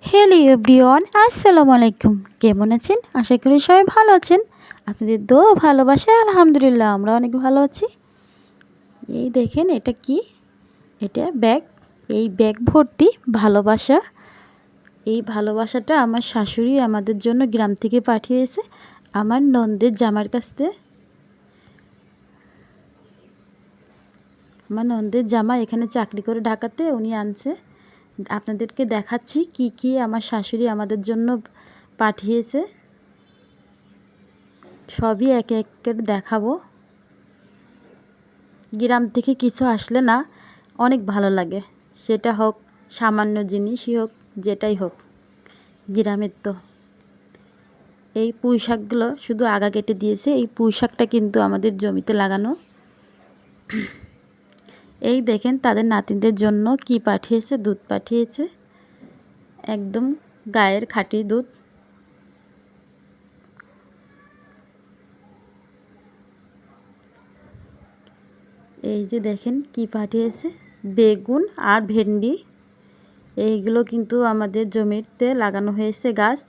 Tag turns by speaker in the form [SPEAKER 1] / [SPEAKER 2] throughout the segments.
[SPEAKER 1] Hello everyone, আসসালামু আলাইকুম। কেমন আছেন? আশা করি সবাই ভালো আছেন। আপনাদের দোয়া ভালোবাসায় আলহামদুলিল্লাহ আমরা অনেক ভালো আছি। এই দেখেন এটা কি? এটা ব্যাগ। এই ব্যাগ ভর্তি ভালোবাসা। এই ভালোবাসাটা আমার শাশুড়ি আমাদের জন্য গ্রাম থেকে পাঠিয়েছে আমার ননদের জামার কাছ থেকে। আমার ননদের জামা এখানে চাকরি করে ঢাকাতে উনি আনছে। আপনাদেরকে দেখাচ্ছি কি কি আমার শাশুড়ি আমাদের জন্য পাঠিয়েছে। সবই একে এক করে দেখাবো। গ্রাম থেকে কিছু আসলে না অনেক ভালো লাগে, সেটা হোক সামান্য জিনিসই হোক, যেটাই হোক। গ্রামের তো এই পুঁই শাকগুলো শুধু আগা কেটে দিয়েছে। এই পুঁই শাকটা কিন্তু আমাদের জমিতে লাগানো। এই দেখেন তাদের নাতিদের জন্য কি পাঠিয়েছে, দুধ পাঠিয়েছে, একদম গায়ের খাঁটি দুধ। এই যে দেখেন কি পাঠিয়েছে, বেগুন আর ভেন্ডি। এইগুলো কিন্তু আমাদের জমিতে লাগানো হয়েছে গাছ।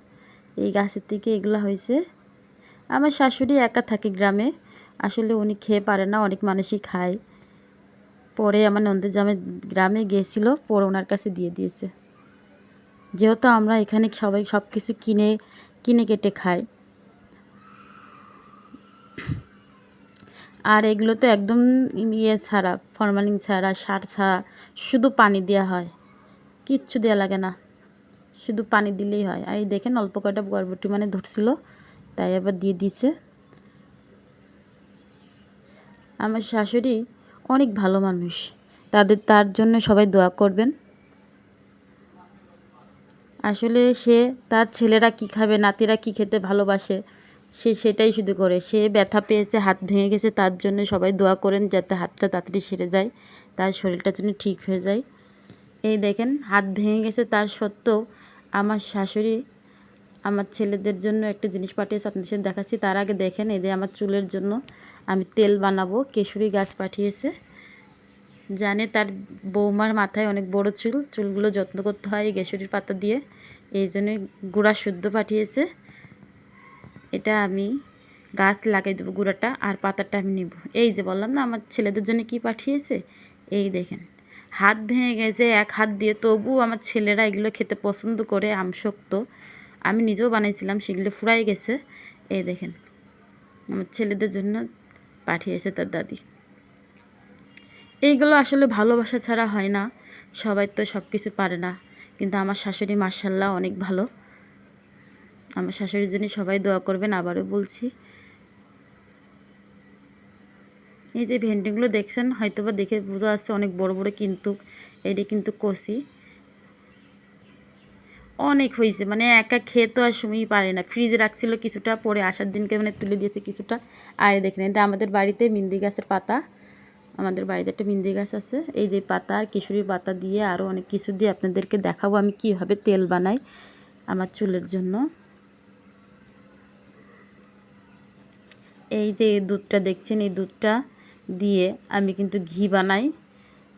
[SPEAKER 1] এই গাছের থেকে এগুলো হয়েছে। আমার শাশুড়ি একা থাকে গ্রামে, আসলে উনি খেয়ে পারে না, অনেক মানুষই খায়। পরে আমার ননদের গ্রামে গিয়েছিল, পরে ওনার কাছে দিয়ে দিয়েছে। যেহেতু আমরা এখানে সবাই সব কিছু কিনে কেটে খাই। আর এগুলো তো একদম ছাড়া, ফরমালিন ছাড়া, সার ছাড়া, শুধু পানি দেওয়া হয়, কিচ্ছু দেওয়া লাগে না, শুধু পানি দিলেই হয়। আর এই দেখেন অল্প কয়টা বরবটি মানে ধরছিল, তাই আবার দিয়ে দিছে। আমার শাশুড়ি অনেক ভালো মানুষ, তার জন্য সবাই দোয়া করবেন। আসলে সে তার ছেলেরা কি খাবে, নাতিরা কি খেতে ভালোবাসে, সে সেটাই শুধু করে। সে ব্যথা পেয়েছে, হাত ভেঙে গেছে, তার জন্য সবাই দোয়া করেন যাতে হাতটা তাড়াতাড়ি সেরে যায়, তার শরীরটা যেন ঠিক হয়ে যায়। এই দেখেন হাত ভেঙে গেছে, তার সত্ত্বেও আমার শাশুড়ি আমার ছেলেদের জন্য একটা জিনিস পাঠিয়েছে, আপনাদের সাথে দেখাচ্ছি। তার আগে দেখেন এদের আমার চুলের জন্য আমি তেল বানাবো, কেশরি গাছ পাঠিয়েছে। জানে তার বৌমার মাথায় অনেক বড় চুলগুলো যত্ন করতে হয় এই কেশরির পাতা দিয়ে, এই জন্য গুঁড়া শুদ্ধ পাঠিয়েছে। এটা আমি গাছ লাগাই দেবো, গুঁড়াটা আর পাতাটা আমি নেব। এই যে বললাম না আমার ছেলেদের জন্য কি পাঠিয়েছে, এই দেখেন হাত ভেঙে গেছে এক হাত দিয়ে, তবু আমার ছেলেরা এগুলো খেতে পছন্দ করে। আমশক্ত, আমি নিজেও বানাইছিলাম, সেগুলো ফুরাই গেছে। এই দেখেন আমার ছেলেদের জন্য পাঠিয়েছে তার দাদি। এইগুলো আসলে ভালোবাসা ছাড়া হয় না, সবাই তো সব কিছু পারে না, কিন্তু আমার শাশুড়ি মাশাআল্লাহ অনেক ভালো। আমার শাশুড়ির জন্য সবাই দোয়া করবেন, আবারও বলছি। এই যে ভেন্ডিগুলো দেখছেন, হয়তোবা দেখে বোঝা যাচ্ছে অনেক বড় বড়, কিন্তু এটা কিন্তু কষি অনেক হয়েছে, মানে একা খেয়ে তো আর সময়ই পারে না। ফ্রিজে রাখছিল কিছুটা, পরে আসার দিনকে মানে তুলে দিয়েছে কিছুটা। আর দেখেন এটা আমাদের বাড়িতে মিন্দি গাছের পাতা, আমাদের বাড়িতে একটা মিন্দি গাছ আছে। এই যে পাতা আর কিশোরী পাতা দিয়ে আরও অনেক কিছু দিয়ে আপনাদেরকে দেখাবো আমি কীভাবে তেল বানাই আমার চুলের জন্য। এই যে দুধটা দেখছেন, এই দুধটা দিয়ে আমি কিন্তু ঘি বানাই।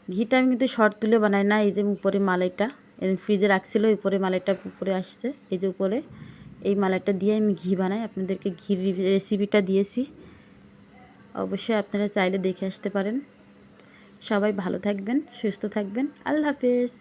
[SPEAKER 1] ঘিটা আমি কিন্তু শর্ট তুলে বানাই না। এই যে উপরে মালাইটা ফ্রিজে রাখছিল, উপরে মালাইটা উপরে আসছে, এই যে উপরে এই মালাইটা দিয়ে আমি ঘি বানাই। আপনাদেরকে ঘির রেসিপিটা দিয়েছি, অবশ্যই আপনারা চাইলে দেখে আসতে পারেন। সবাই ভালো থাকবেন, সুস্থ থাকবেন। আল্লাহ হাফেজ।